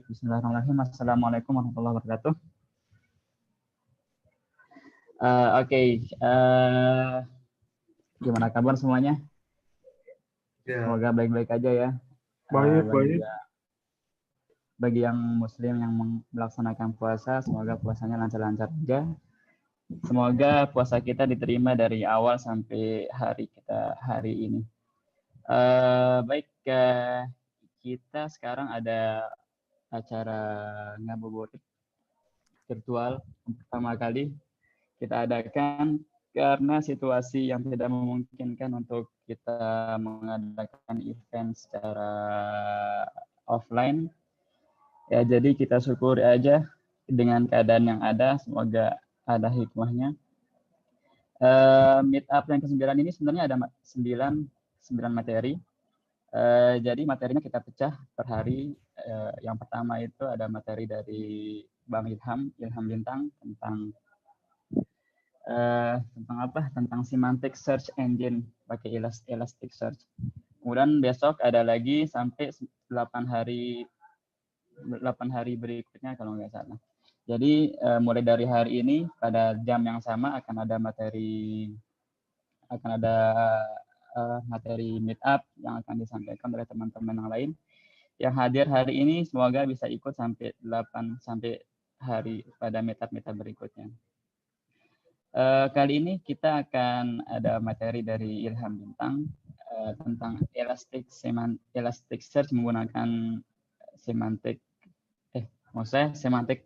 Bismillahirrahmanirrahim. Assalamualaikum warahmatullahi wabarakatuh. Oke. Gimana kabar semuanya? Ya, Semoga baik-baik aja ya. baik. Bagi yang muslim yang melaksanakan puasa, semoga puasanya lancar-lancar aja. Semoga puasa kita diterima dari awal sampai hari ini. Baik, kita sekarang ada acara ngabuburit virtual pertama kali kita adakan karena situasi yang tidak memungkinkan untuk kita mengadakan event secara offline. Ya, jadi kita syukuri aja dengan keadaan yang ada, semoga ada hikmahnya. Meet up yang ke-9 ini sebenarnya ada 9 materi. Jadi materinya kita pecah per hari. Yang pertama itu ada materi dari Bang Ilham Bintang tentang apa? Tentang semantic search engine pakai Elasticsearch. Kemudian besok ada lagi sampai 8 hari berikutnya kalau nggak salah. Jadi mulai dari hari ini pada jam yang sama akan ada materi meet up yang akan disampaikan oleh teman-teman yang lain. Yang hadir hari ini semoga bisa ikut sampai 8 hari pada meet up berikutnya. Kali ini kita akan ada materi dari Ilham Bintang tentang Elasticsearch menggunakan semantic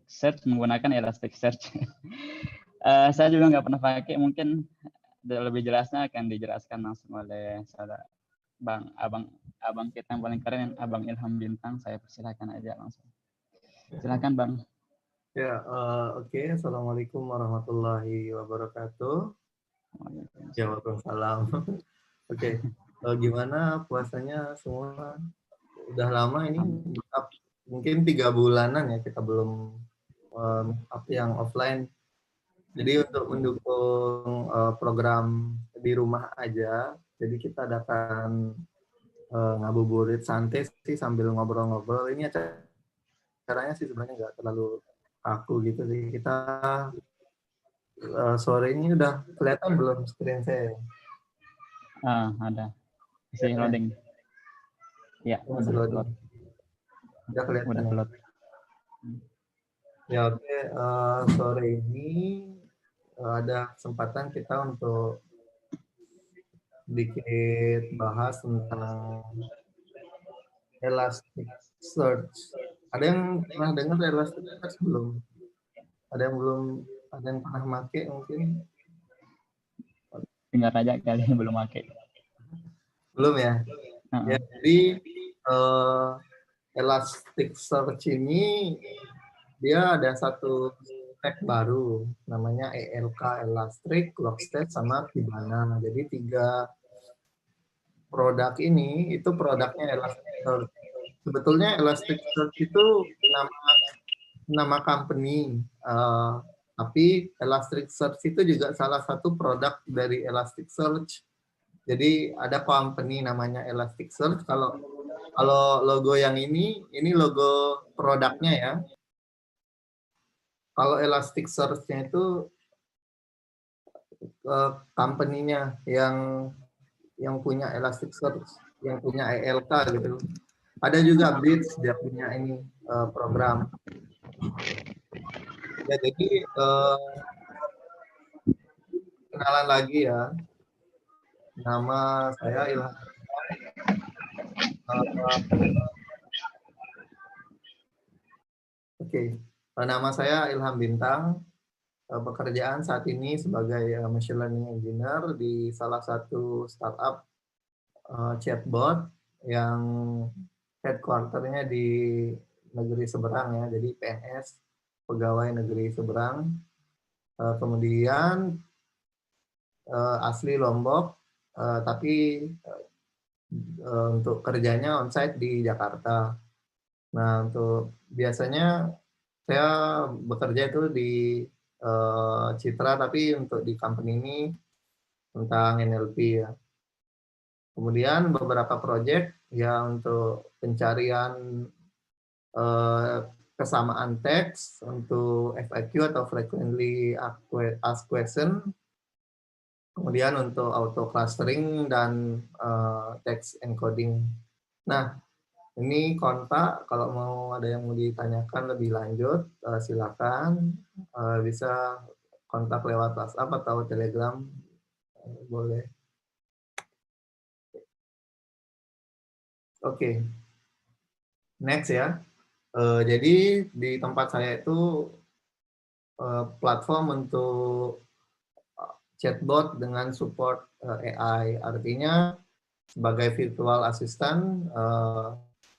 search menggunakan Elasticsearch. Saya juga nggak pernah pakai, mungkin lebih jelasnya akan dijelaskan langsung oleh saudara abang kita yang paling keren, Abang Ilham Bintang. Saya persilakan aja langsung. Silakan Bang. Ya, oke. Assalamualaikum warahmatullahi wabarakatuh. Ya, waalaikumsalam. Oke, gimana puasanya semua? Udah lama ini, mungkin 3 bulanan ya kita belum up yang offline. Jadi untuk mendukung program di rumah aja, jadi kita adakan ngabuburit santai sih sambil ngobrol-ngobrol. Ini acaranya sih sebenarnya nggak terlalu kaku gitu sih. Kita sore ini udah kelihatan belum screen saya? Ada. Masih loading. Ya, Masih loading. Udah kelihatan udah ya? load. Ya, oke. Sore ini ada kesempatan kita untuk sedikit bahas tentang Elasticsearch. Ada yang pernah dengar Elasticsearch belum? Ada yang belum? Ada yang pernah pakai mungkin? Dengar aja kali belum pakai. Belum ya? Ya, jadi Elasticsearch ini dia ada satu tag baru namanya ELK, Elastic, Logstash, sama Kibana. Jadi 3 produk ini itu produknya Elasticsearch. Sebetulnya Elasticsearch itu nama company, tapi Elasticsearch itu juga salah satu produk dari Elasticsearch. Jadi ada company namanya Elasticsearch. Kalau logo yang ini logo produknya ya. Kalau Elasticsearch-nya itu company-nya yang punya Elasticsearch, yang punya ELK gitu. Ada juga Bridge, dia punya ini program. Ya, jadi kenalan lagi ya. Nama saya Ilham. Oke. Nama saya Ilham Bintang. Pekerjaan saat ini sebagai machine learning engineer di salah satu startup chatbot yang headquarter-nya di negeri seberang ya, jadi PNS, pegawai negeri seberang. Kemudian asli Lombok, tapi untuk kerjanya onsite di Jakarta. Nah, untuk biasanya saya bekerja itu di Citra, tapi untuk di company ini tentang NLP ya. Kemudian beberapa proyek ya untuk pencarian kesamaan teks untuk FAQ atau frequently asked question, kemudian untuk auto clustering dan text encoding. Nah, ini kontak, kalau mau ada yang mau ditanyakan lebih lanjut, silakan bisa kontak lewat WhatsApp atau Telegram, boleh. Oke, next ya. Jadi di tempat saya itu platform untuk chatbot dengan support AI. Artinya sebagai virtual assistant,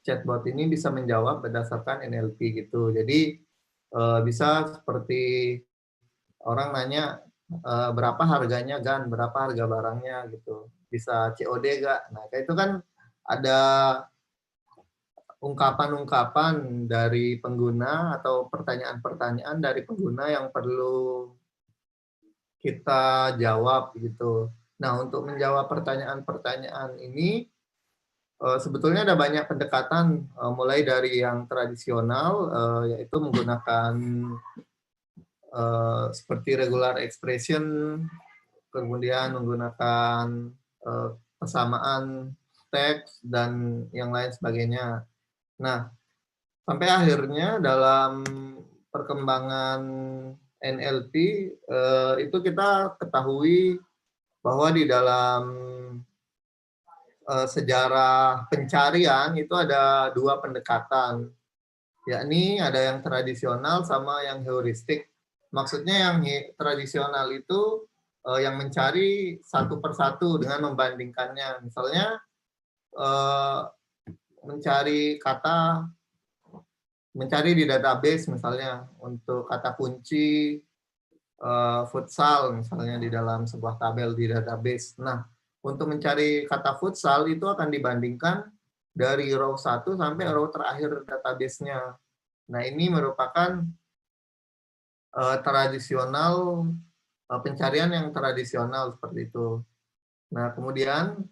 chatbot ini bisa menjawab berdasarkan NLP gitu. Jadi bisa seperti orang nanya berapa harganya Gan, berapa harga barangnya gitu. Bisa COD gak? Nah, kayak itu kan ada ungkapan-ungkapan dari pengguna atau pertanyaan-pertanyaan dari pengguna yang perlu kita jawab gitu. Nah, untuk menjawab pertanyaan-pertanyaan ini sebetulnya ada banyak pendekatan, mulai dari yang tradisional, yaitu menggunakan seperti regular expression, kemudian menggunakan kesamaan teks, dan yang lain sebagainya. Nah, sampai akhirnya dalam perkembangan NLP, itu kita ketahui bahwa di dalam sejarah pencarian itu ada dua pendekatan, yakni ada yang tradisional sama yang heuristik. Maksudnya yang tradisional itu yang mencari satu persatu dengan membandingkannya. Misalnya mencari di database misalnya untuk kata kunci futsal misalnya di dalam sebuah tabel di database. Nah, untuk mencari kata futsal itu akan dibandingkan dari row 1 sampai row terakhir database-nya. Nah, ini merupakan tradisional, pencarian yang tradisional seperti itu. Nah, kemudian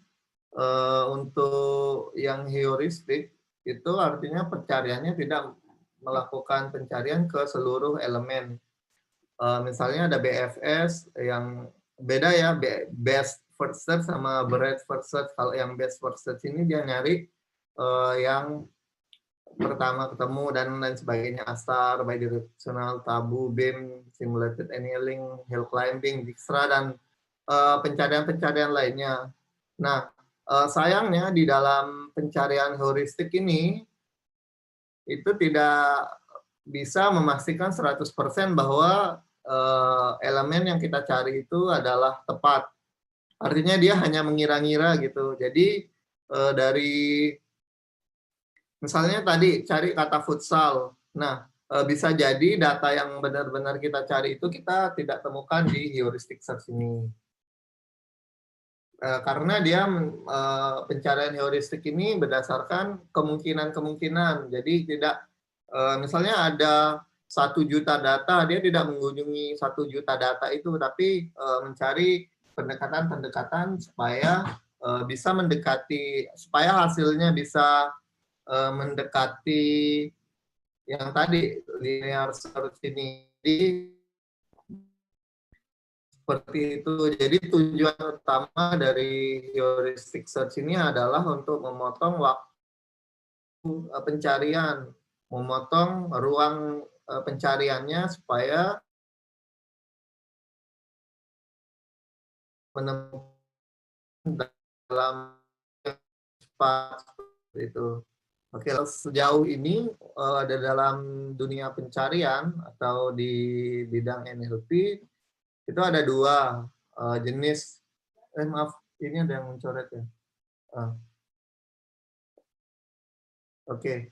untuk yang heuristik itu artinya pencariannya tidak melakukan pencarian ke seluruh elemen. Misalnya ada BFS yang beda ya, best first search sama breadth first search. Kalau yang best first search ini dia nyari yang pertama ketemu dan lain sebagainya, ASTAR, bidirectional, tabu, BIM, simulated annealing, hill climbing, Dijkstra, dan pencarian-pencarian lainnya. Nah, sayangnya di dalam pencarian heuristik ini itu tidak bisa memastikan 100% bahwa elemen yang kita cari itu adalah tepat. Artinya dia hanya mengira-ngira gitu. Jadi dari misalnya tadi cari kata futsal. Nah, bisa jadi data yang benar-benar kita cari itu kita tidak temukan di heuristic search ini. Karena dia pencarian heuristik ini berdasarkan kemungkinan-kemungkinan. Jadi tidak misalnya ada 1 juta data, dia tidak mengunjungi 1 juta data itu, tapi mencari pendekatan-pendekatan supaya bisa mendekati, supaya hasilnya bisa mendekati yang tadi linear search ini. Seperti itu. Jadi tujuan utama dari heuristic search ini adalah untuk memotong waktu pencarian, memotong ruang pencariannya supaya menemukan dalam cepat itu. Oke, sejauh ini ada dalam dunia pencarian atau di bidang NLP itu ada 2 jenis. Maaf, ini ada yang mencoret ya. Oke.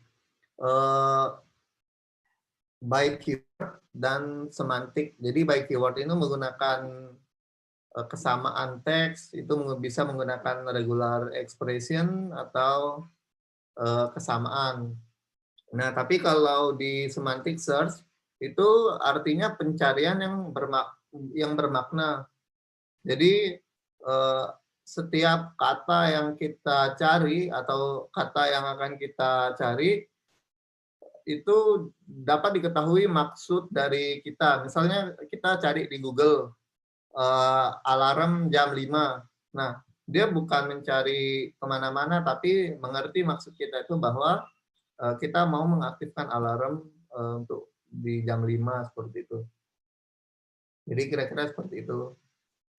By keyword dan semantik. Jadi by keyword ini menggunakan kesamaan teks, itu bisa menggunakan regular expression atau kesamaan. Nah, tapi kalau di semantic search itu artinya pencarian yang bermakna. Jadi setiap kata yang kita cari atau kata yang akan kita cari itu dapat diketahui maksud dari kita. Misalnya kita cari di Google alarm jam 5. Nah, dia bukan mencari kemana-mana, tapi mengerti maksud kita itu bahwa kita mau mengaktifkan alarm untuk di jam 5 seperti itu. Jadi kira-kira seperti itu.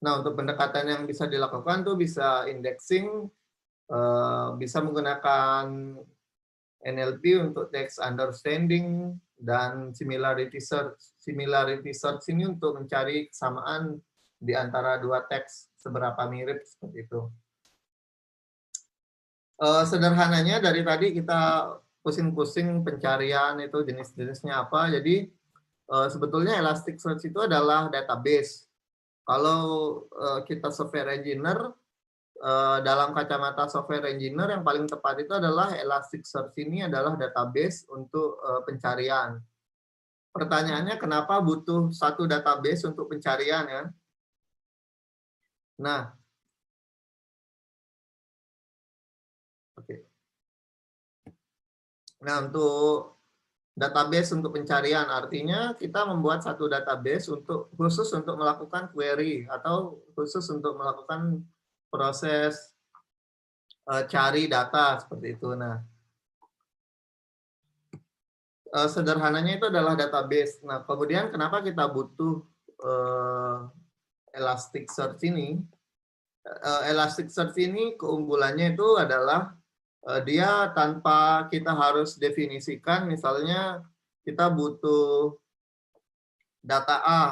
Nah, untuk pendekatan yang bisa dilakukan tuh bisa indexing, bisa menggunakan NLP untuk text understanding, dan similarity search. Similarity search ini untuk mencari kesamaan di antara dua teks seberapa mirip seperti itu. Sederhananya dari tadi kita pusing-pusing pencarian itu jenis-jenisnya apa. Jadi sebetulnya Elasticsearch itu adalah database. Kalau kita software engineer, dalam kacamata software engineer yang paling tepat itu adalah Elasticsearch ini adalah database untuk pencarian. Pertanyaannya kenapa butuh satu database untuk pencarian ya? Nah, oke. Nah, untuk database untuk pencarian artinya kita membuat satu database untuk khusus untuk melakukan query atau khusus untuk melakukan proses cari data seperti itu. Nah, sederhananya itu adalah database. Nah, kemudian kenapa kita butuh Elasticsearch ini? Elasticsearch ini keunggulannya itu adalah dia tanpa kita harus definisikan, misalnya kita butuh data A,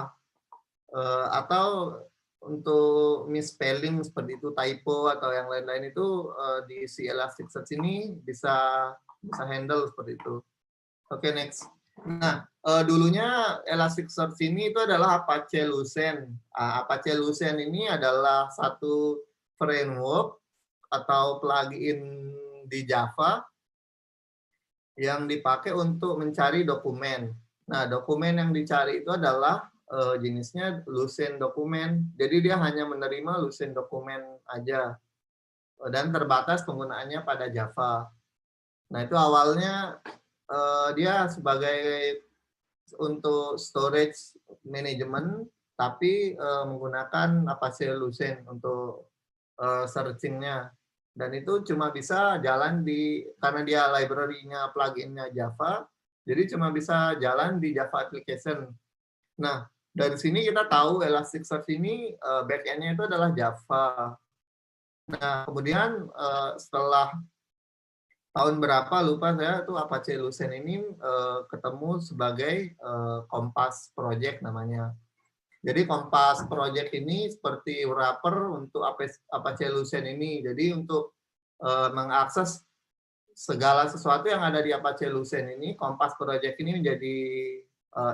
atau untuk misspelling seperti itu, typo atau yang lain-lain itu di si Elasticsearch ini bisa handle seperti itu. Oke, next. Nah, dulunya Elasticsearch ini itu adalah Apache Lucene. Apache Lucene ini adalah satu framework atau plugin di Java yang dipakai untuk mencari dokumen. Nah, dokumen yang dicari itu adalah jenisnya Lucene dokumen. Jadi dia hanya menerima Lucene dokumen aja dan terbatas penggunaannya pada Java. Nah, itu awalnya dia sebagai untuk storage management, tapi menggunakan Apache Lucene untuk searching-nya. Dan itu cuma bisa jalan karena dia library-nya plugin-nya Java, jadi cuma bisa jalan di Java application. Nah, dari sini kita tahu Elasticsearch ini back-end-nya itu adalah Java. Nah, kemudian setelah tahun berapa lupa saya tuh Apache Lucene ini ketemu sebagai Compass Project namanya. Jadi Compass Project ini seperti wrapper untuk Apache Lucene ini. Jadi untuk mengakses segala sesuatu yang ada di Apache Lucene ini, Compass Project ini menjadi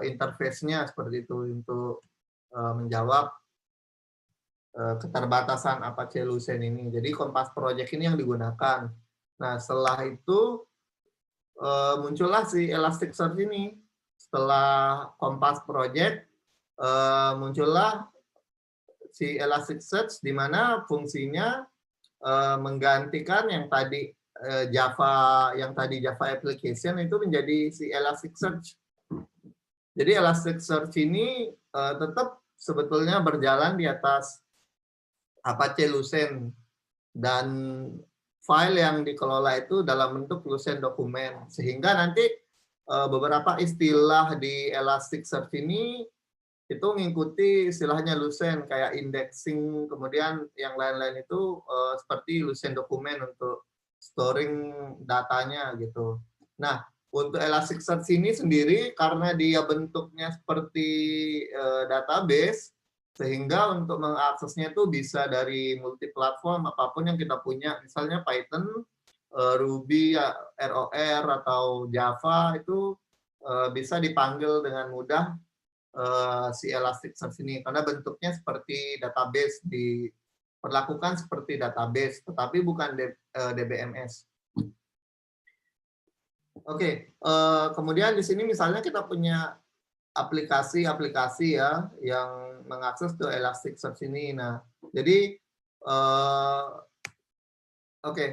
interface-nya seperti itu untuk menjawab keterbatasan Apache Lucene ini. Jadi Compass Project ini yang digunakan. Nah, setelah itu muncullah si Elasticsearch ini. Setelah Compass Project, muncullah si Elasticsearch di mana fungsinya menggantikan yang tadi Java application itu menjadi si Elasticsearch. Jadi Elasticsearch ini tetap sebetulnya berjalan di atas Apache Lucene dan file yang dikelola itu dalam bentuk Lucene dokumen, sehingga nanti beberapa istilah di Elasticsearch ini itu mengikuti istilahnya Lucene, kayak indexing, kemudian yang lain-lain itu seperti Lucene dokumen untuk storing datanya gitu. Nah, untuk Elasticsearch ini sendiri karena dia bentuknya seperti database, sehingga untuk mengaksesnya itu bisa dari multi platform apapun yang kita punya, misalnya Python, Ruby, ROR atau Java itu bisa dipanggil dengan mudah si Elasticsearch ini karena bentuknya seperti database, diperlakukan seperti database tetapi bukan DBMS. Oke, kemudian di sini misalnya kita punya aplikasi-aplikasi ya yang mengakses ke Elasticsearch ini. Nah, jadi oke.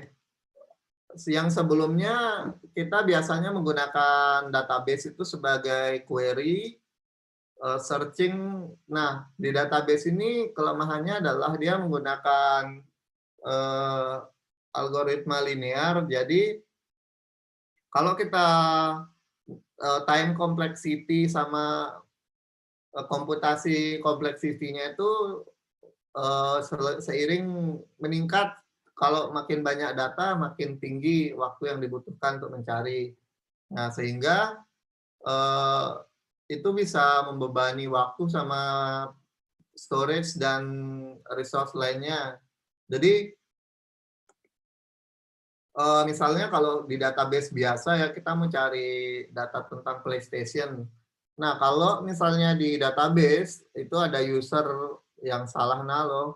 yang sebelumnya kita biasanya menggunakan database itu sebagai query, searching. Nah, di database ini kelemahannya adalah dia menggunakan algoritma linear. Jadi kalau kita time complexity sama komputasi kompleksitinya itu seiring meningkat, kalau makin banyak data, makin tinggi waktu yang dibutuhkan untuk mencari. Nah, sehingga itu bisa membebani waktu sama storage dan resource lainnya. Jadi, misalnya kalau di database biasa ya, kita mencari data tentang PlayStation. Nah, kalau misalnya di database itu ada user yang salah naruh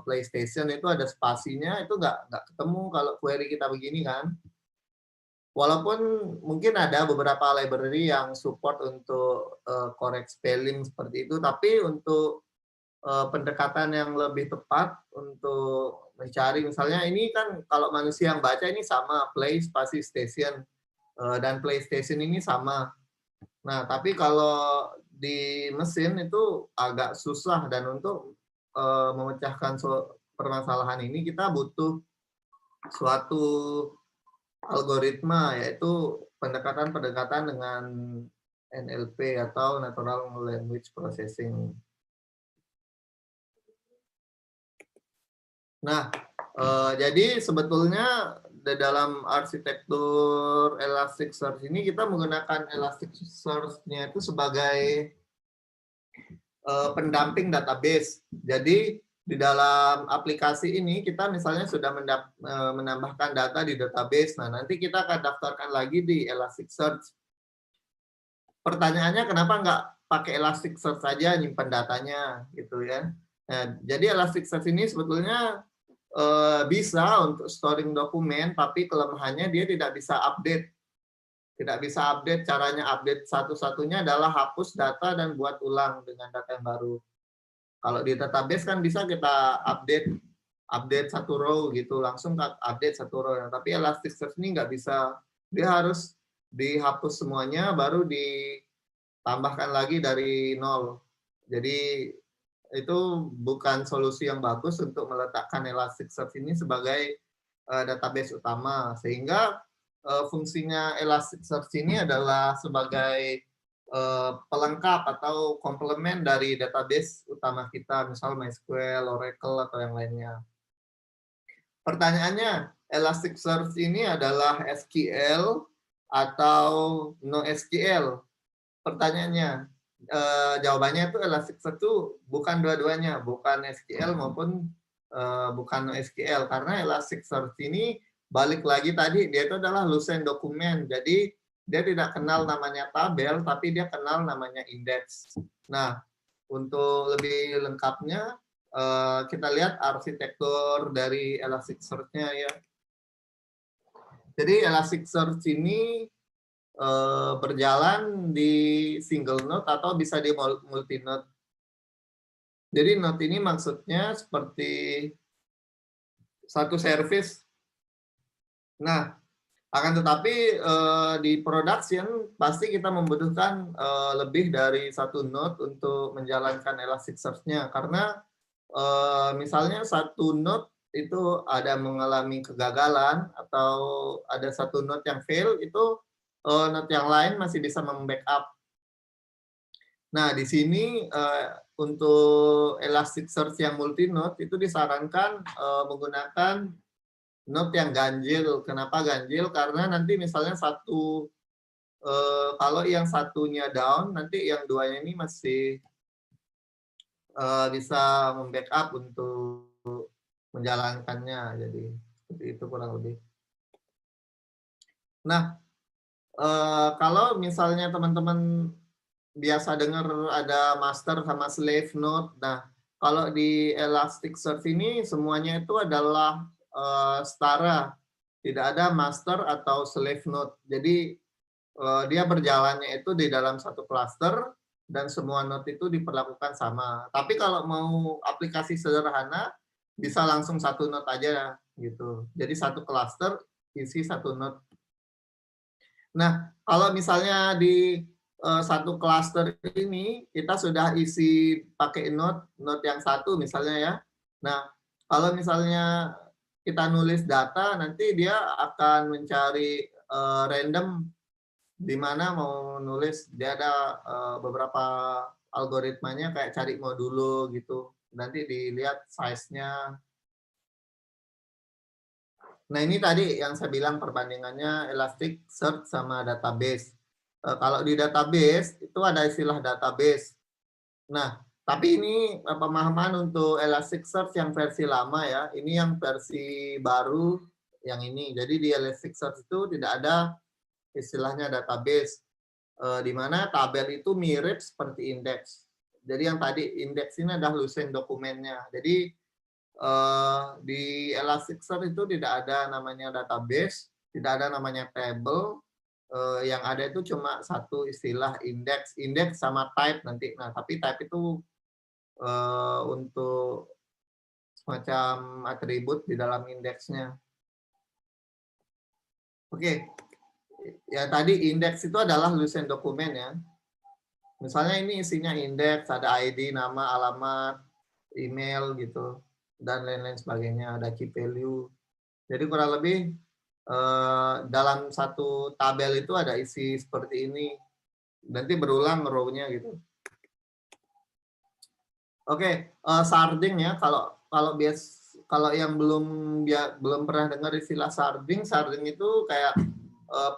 PlayStation, itu ada spasinya, itu nggak ketemu kalau query kita begini kan. Walaupun mungkin ada beberapa library yang support untuk correct spelling seperti itu, tapi untuk pendekatan yang lebih tepat untuk mencari, misalnya ini kan kalau manusia yang baca ini sama, play spasi station, dan PlayStation ini sama. Nah, tapi kalau di mesin itu agak susah, dan untuk memecahkan permasalahan ini kita butuh suatu algoritma, yaitu pendekatan-pendekatan dengan NLP atau Natural Language Processing. Nah, jadi sebetulnya di dalam arsitektur Elasticsearch ini kita menggunakan Elasticsearch-nya itu sebagai pendamping database. Jadi di dalam aplikasi ini kita misalnya sudah menambahkan data di database. Nah, nanti kita akan daftarkan lagi di Elasticsearch. Pertanyaannya kenapa nggak pakai Elasticsearch saja nyimpan datanya gitu ya. Nah, jadi Elasticsearch ini sebetulnya bisa untuk storing dokumen, tapi kelemahannya dia tidak bisa update. Tidak bisa update, caranya update satu-satunya adalah hapus data dan buat ulang dengan data yang baru. Kalau di database kan bisa kita update satu row gitu, langsung update satu row. Tapi Elasticsearch ini nggak bisa, dia harus dihapus semuanya, baru ditambahkan lagi dari nol. Jadi itu bukan solusi yang bagus untuk meletakkan Elasticsearch ini sebagai database utama, sehingga fungsinya Elasticsearch ini adalah sebagai pelengkap atau komplement dari database utama kita, misal MySQL, Oracle, atau yang lainnya. Pertanyaannya, Elasticsearch ini adalah SQL atau NoSQL? Pertanyaannya, jawabannya itu Elasticsearch itu bukan dua-duanya, bukan SQL maupun bukan NoSQL, karena Elasticsearch ini balik lagi tadi, dia itu adalah Lucene dokumen. Jadi dia tidak kenal namanya tabel, tapi dia kenal namanya indeks. Nah, untuk lebih lengkapnya kita lihat arsitektur dari Elasticsearch-nya ya. Jadi Elasticsearch ini berjalan di single node atau bisa di multi node. Jadi node ini maksudnya seperti satu service. Nah, akan tetapi di production pasti kita membutuhkan lebih dari satu node untuk menjalankan Elasticsearch-nya, karena misalnya satu node itu ada mengalami kegagalan atau ada satu node yang fail, itu node yang lain masih bisa membackup. Nah, di sini untuk Elasticsearch yang multi node itu disarankan menggunakan node yang ganjil. Kenapa ganjil? Karena nanti misalnya kalau yang satunya down, nanti yang duanya ini masih bisa membackup untuk menjalankannya. Jadi seperti itu kurang lebih. Nah, kalau misalnya teman-teman biasa dengar ada master sama slave node. Nah, kalau di Elasticsearch ini semuanya itu adalah setara. Tidak ada master atau slave node. Jadi dia berjalannya itu di dalam satu cluster dan semua node itu diperlakukan sama. Tapi kalau mau aplikasi sederhana bisa langsung satu node aja gitu. Jadi satu cluster isi satu node. Nah, kalau misalnya di satu cluster ini kita sudah isi pakai node yang satu misalnya ya. Nah, kalau misalnya kita nulis data, nanti dia akan mencari random di mana mau nulis. Dia ada beberapa algoritmanya kayak cari modulo gitu. Nanti dilihat size-nya. Nah, ini tadi yang saya bilang perbandingannya Elasticsearch sama database. Kalau di database itu ada istilah database. Nah, tapi ini pemahaman untuk Elasticsearch yang versi lama ya. Ini yang versi baru yang ini. Jadi di Elasticsearch itu tidak ada istilahnya database. Di mana tabel itu mirip seperti indeks. Jadi yang tadi indeks ini adalah lucene dokumennya. Jadi di Elasticsearch itu tidak ada namanya database, tidak ada namanya table, yang ada itu cuma satu istilah indeks sama type nanti. Nah, tapi type itu untuk semacam atribut di dalam indeksnya. Oke, ya tadi indeks itu adalah lucene dokumen ya. Misalnya ini isinya indeks, ada ID, nama, alamat, email gitu, dan lain-lain sebagainya, ada key value. Jadi kurang lebih dalam satu tabel itu ada isi seperti ini. Nanti berulang row-nya gitu. Oke, sharding ya. Kalau yang belum pernah dengar istilah sharding itu kayak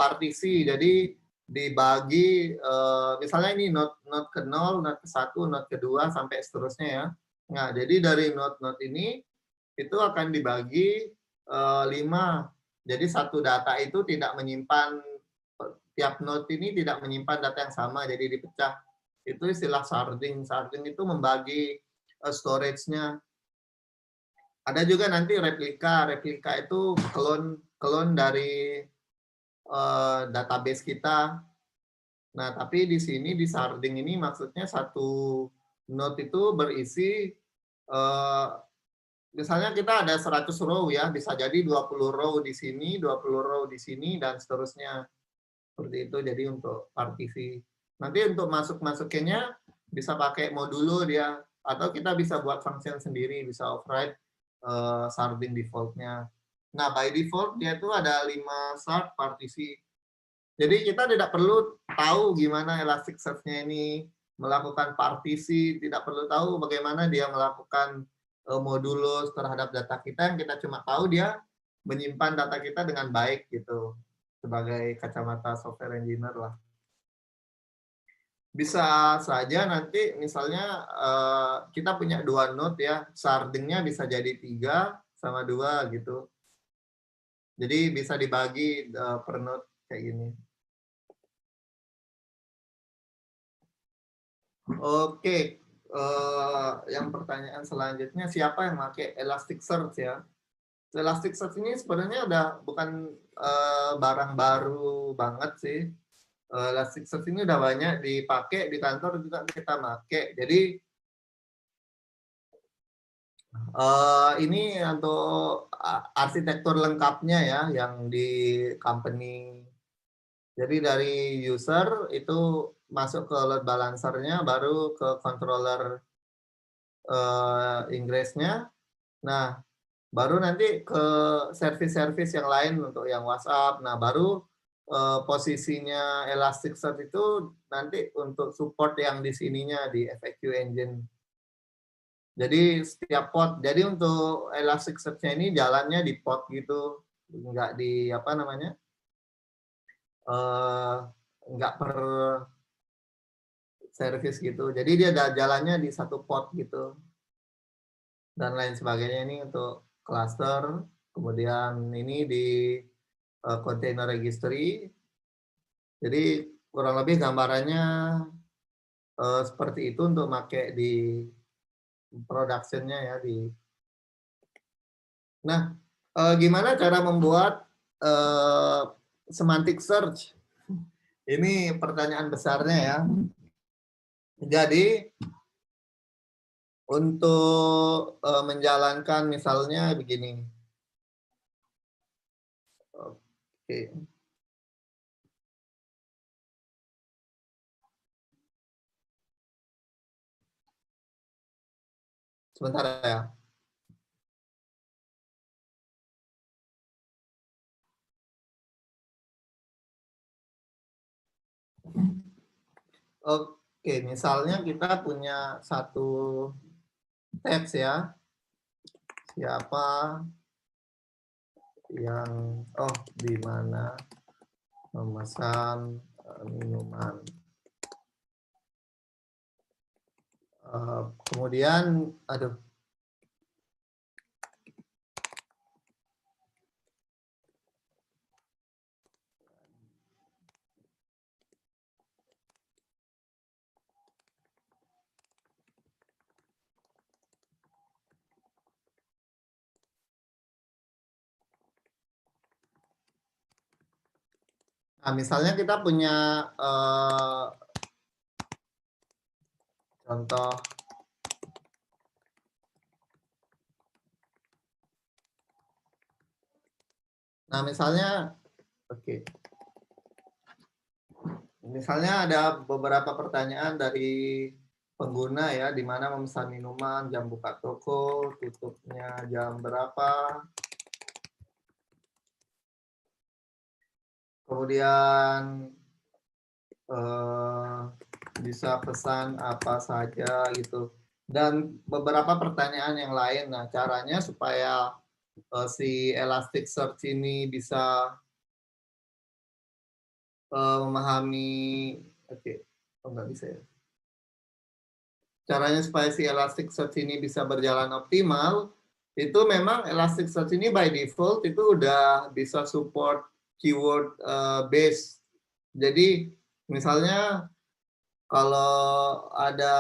partisi. Jadi dibagi misalnya ini node ke 0, node ke 1, node ke 2 sampai seterusnya ya. Nah, jadi dari node ini itu akan dibagi 5. Jadi satu data itu tidak menyimpan, tiap node ini tidak menyimpan data yang sama, jadi dipecah. Itu istilah sharding. Sharding itu membagi storage-nya. Ada juga nanti replika. Replika itu klon dari database kita. Nah, tapi di sini di sharding ini maksudnya satu node itu berisi misalnya kita ada 100 row ya, bisa jadi 20 row di sini, 20 row di sini, dan seterusnya. Seperti itu, jadi untuk partisi. Nanti untuk masukinnya bisa pakai modulo dia, atau kita bisa buat function sendiri, bisa override sharding default-nya. Nah, by default dia itu ada 5 shard partisi. Jadi kita tidak perlu tahu gimana Elasticsearch-nya ini melakukan partisi, tidak perlu tahu bagaimana dia melakukan modulo terhadap data kita. Yang kita cuma tahu dia menyimpan data kita dengan baik gitu, sebagai kacamata software engineer lah. Bisa saja nanti misalnya kita punya 2 node ya, sharding-nya bisa jadi 3 sama 2 gitu. Jadi bisa dibagi per node kayak gini. Oke, yang pertanyaan selanjutnya, siapa yang pakai Elasticsearch ya? Elasticsearch ini sebenarnya udah bukan barang baru banget sih. Elasticsearch ini udah banyak dipakai di kantor juga kita pakai. Jadi ini untuk arsitektur lengkapnya ya yang di company. Jadi dari user itu masuk ke load balancer-nya, baru ke controller ingress-nya. Nah, baru nanti ke service-service yang lain untuk yang WhatsApp. Nah, baru posisinya Elasticsearch itu nanti untuk support yang di sininya di FAQ engine. Jadi setiap pod. Jadi untuk Elasticsearch-nya ini jalannya di pod gitu, nggak di apa namanya, nggak per service gitu. Jadi dia ada jalannya di satu pod gitu dan lain sebagainya. Ini untuk cluster. Kemudian ini di container registry. Jadi kurang lebih gambarannya seperti itu untuk pakai di production-nya ya di. Nah, gimana cara membuat semantic search? Ini pertanyaan besarnya ya. Jadi untuk menjalankan misalnya begini. Oke. Sebentar ya. Oke, misalnya kita punya satu teks ya. Siapa yang di mana memesan minuman. Kemudian, aduh. Nah, misalnya kita punya contoh nah misalnya oke. Misalnya ada beberapa pertanyaan dari pengguna ya, di mana memesan minuman, jam buka toko, tutupnya jam berapa. Kemudian bisa pesan apa saja gitu. Dan beberapa pertanyaan yang lain. Nah, caranya supaya si Elasticsearch ini bisa memahami, oke, nggak bisa ya. Caranya supaya si Elasticsearch ini bisa berjalan optimal, itu memang Elasticsearch ini by default itu udah bisa support keyword base. Jadi misalnya kalau ada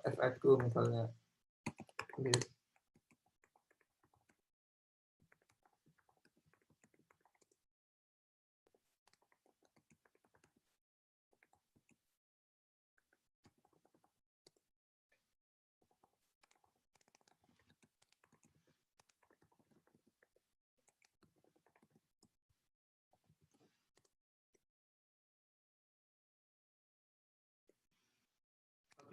FAQ misalnya,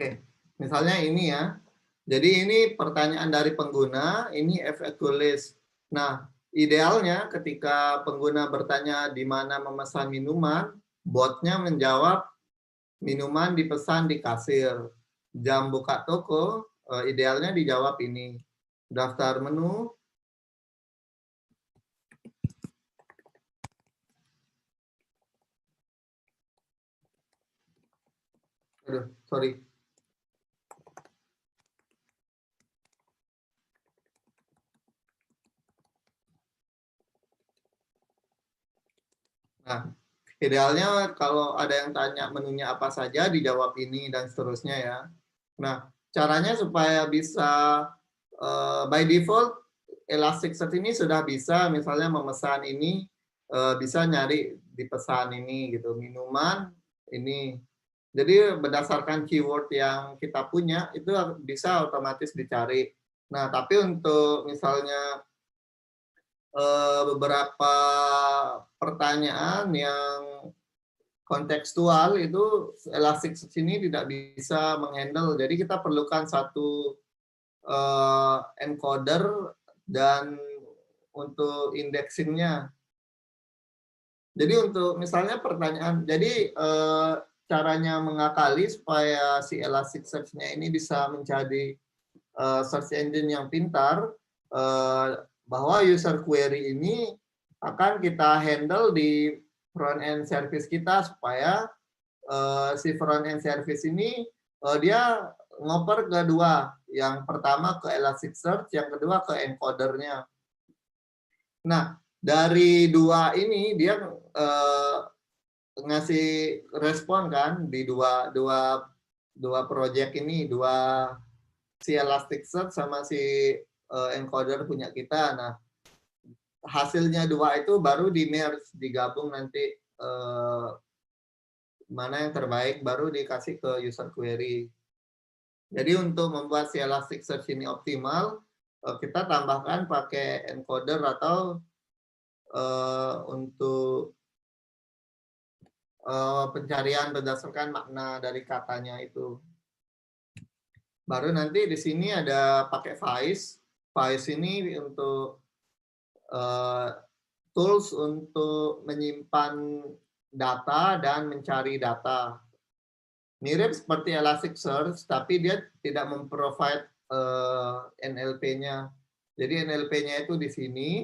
oke, misalnya ini ya. Jadi ini pertanyaan dari pengguna, ini FAQ list. Nah, idealnya ketika pengguna bertanya di mana memesan minuman, botnya menjawab minuman dipesan di kasir. Jam buka toko, idealnya dijawab ini. Daftar menu. Aduh, sorry. Nah, idealnya kalau ada yang tanya menunya apa saja, dijawab ini dan seterusnya ya. Nah, caranya supaya bisa by default Elasticsearch ini sudah bisa misalnya memesan ini bisa nyari di pesan ini gitu, minuman ini. Jadi berdasarkan keyword yang kita punya itu bisa otomatis dicari. Nah, tapi untuk misalnya beberapa pertanyaan yang kontekstual itu Elasticsearch ini tidak bisa menghandle. Jadi kita perlukan satu encoder dan untuk indexingnya. Jadi untuk misalnya pertanyaan, jadi caranya mengakali supaya si Elasticsearch-nya ini bisa menjadi search engine yang pintar, bahwa user query ini akan kita handle di front end service kita supaya si front end service ini dia ngoper ke dua, yang pertama ke Elasticsearch, yang kedua ke encodernya. Nah, dari dua ini dia ngasih respon kan di dua project ini, si Elasticsearch sama si encoder punya kita. Nah, hasilnya dua itu baru di merge, digabung nanti mana yang terbaik baru dikasih ke user query. Jadi untuk membuat si Elasticsearch ini optimal, kita tambahkan pakai encoder atau untuk pencarian berdasarkan makna dari katanya itu. Baru nanti di sini ada pakai Vice. Vice ini untuk tools untuk menyimpan data dan mencari data. Mirip seperti Elasticsearch, tapi dia tidak memprovide NLP-nya. Jadi NLP-nya itu di sini.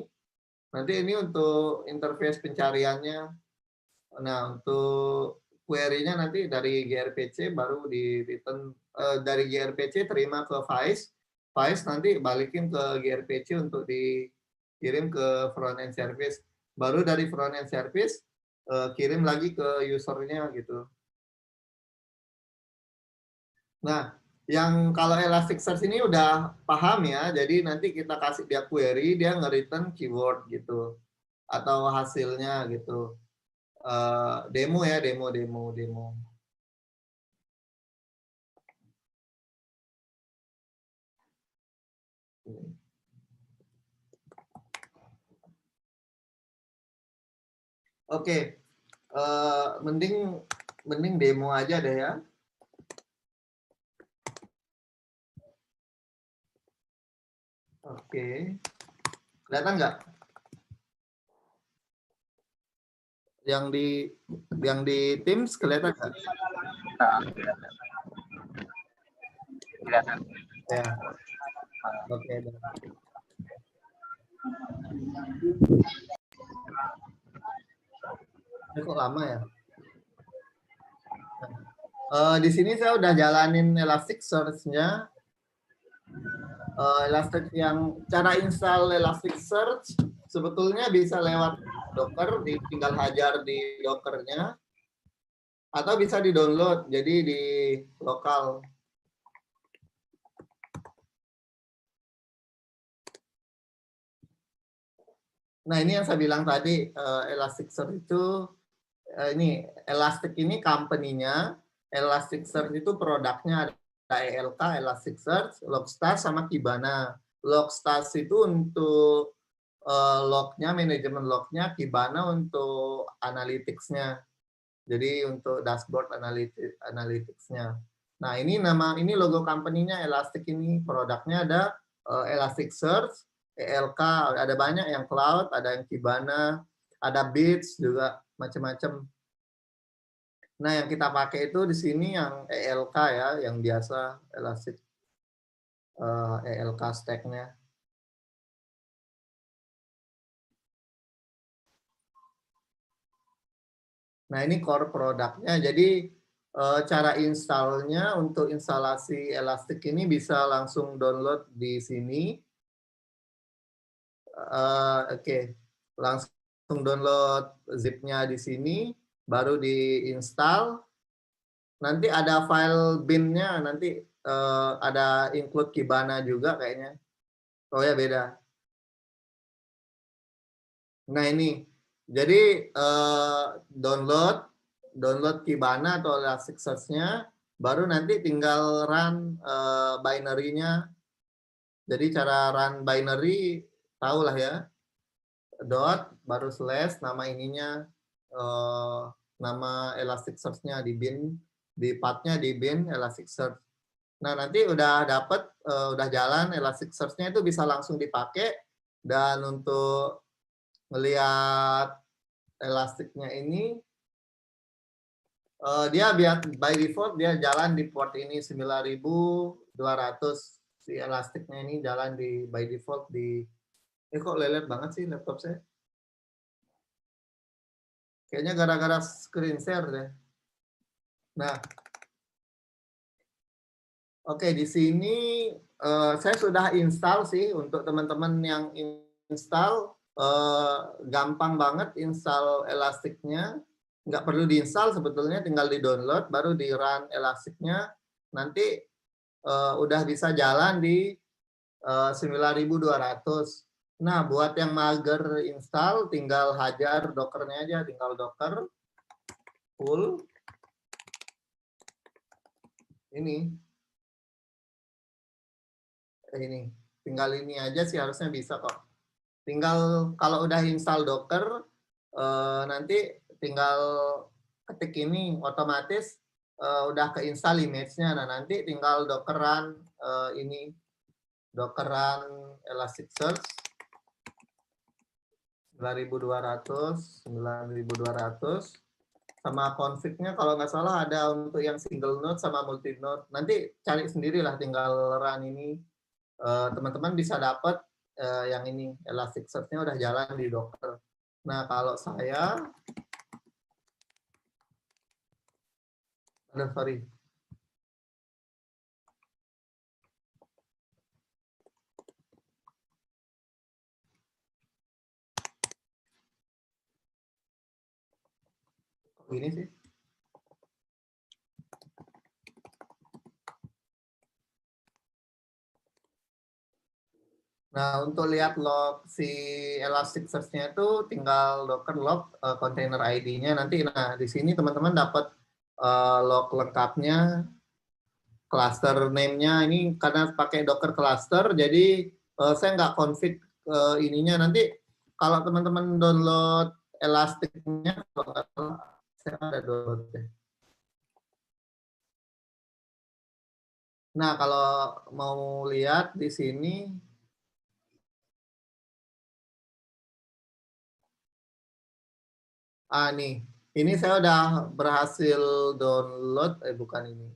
Nanti ini untuk interface pencariannya. Nah, untuk query-nya nanti dari gRPC baru di return dari gRPC terima ke Vice. Vice nanti balikin ke gRPC untuk dikirim ke front end service. Baru dari front end service kirim lagi ke usernya gitu. Nah, yang kalau Elasticsearch ini udah paham ya, jadi nanti kita kasih dia query, dia nge-return keyword gitu, atau hasilnya gitu. Demo ya, demo. Oke, mending demo aja deh ya. Oke, kelihatan nggak? Yang di Teams kelihatan nggak? Kelihatan. Ya. Oke. Ini kok lama ya? Di sini saya udah jalanin Elasticsearch-nya. Elastic yang cara install Elasticsearch sebetulnya bisa lewat Docker, tinggal hajar di Docker-nya, atau bisa di-download, jadi di lokal. Nah, ini yang saya bilang tadi, Elasticsearch itu, ini Elastic ini company-nya, Elasticsearch itu produknya ada ELK, Elasticsearch, Logstash, sama Kibana. Logstash itu untuk lognya, manajemen lognya, Kibana untuk analytics-nya. Jadi untuk dashboard analytics-nya. Nah, ini logo company-nya Elastic ini, produknya ada Elasticsearch, ELK, ada banyak yang cloud, ada yang Kibana, ada Bits juga macam-macam. Nah, yang kita pakai itu di sini yang ELK ya, yang biasa Elastic ELK stack-nya. Nah, ini core produknya. Jadi cara installnya untuk instalasi Elastic ini bisa langsung download di sini. Oke, langsung download zip-nya di sini, baru diinstal. Nanti ada file bin-nya, nanti ada include Kibana juga kayaknya. Oh ya, beda. Nah, ini. Jadi download Kibana atau Elasticsearch-nya, baru nanti tinggal run binary-nya. Jadi cara run binary, tahu lah ya. Dot, baru slash, nama ininya, nama Elasticsearch-nya di bin, di path-nya di bin Elasticsearch. Nah, nanti udah dapet, udah jalan Elasticsearch-nya itu bisa langsung dipakai, dan untuk melihat Elastic-nya ini, dia by default dia jalan di port ini 9200. Si Elastic-nya ini jalan di by default di, kok lelet banget sih laptop saya. Kayaknya gara-gara screen share deh. Nah, oke, di sini saya sudah install sih. Untuk teman-teman yang install, gampang banget install Elastic-nya. Nggak perlu diinstal sebetulnya, tinggal di-download, baru di-run Elastic-nya. Nanti udah bisa jalan di 9200. Nah, buat yang mager install, tinggal hajar Docker-nya aja, tinggal Docker full. Ini tinggal ini aja sih, harusnya bisa kok. tinggal kalau udah install Docker, nanti tinggal ketik ini otomatis udah keinstall image-nya. Nah, nanti tinggal Dockeran ini Dockeran Elasticsearch 9200 sama config-nya kalau nggak salah ada untuk yang single node sama multi node. Nanti cari sendirilah, tinggal run ini. Teman-teman bisa dapat yang ini Elasticsearch-nya udah jalan di Docker. Nah, kalau saya sorry. Ini sih. Nah, untuk lihat log si Elasticsearch-nya itu tinggal Docker log container ID-nya nanti. Nah, di sini teman-teman dapat log lengkapnya, cluster name-nya ini karena pakai Docker cluster, jadi saya nggak config ininya. Nanti kalau teman-teman download Elastic-nya, kalau nggak salah, saya ada download deh. Nah, kalau mau lihat di sini, nih, ini saya udah berhasil download, bukan ini.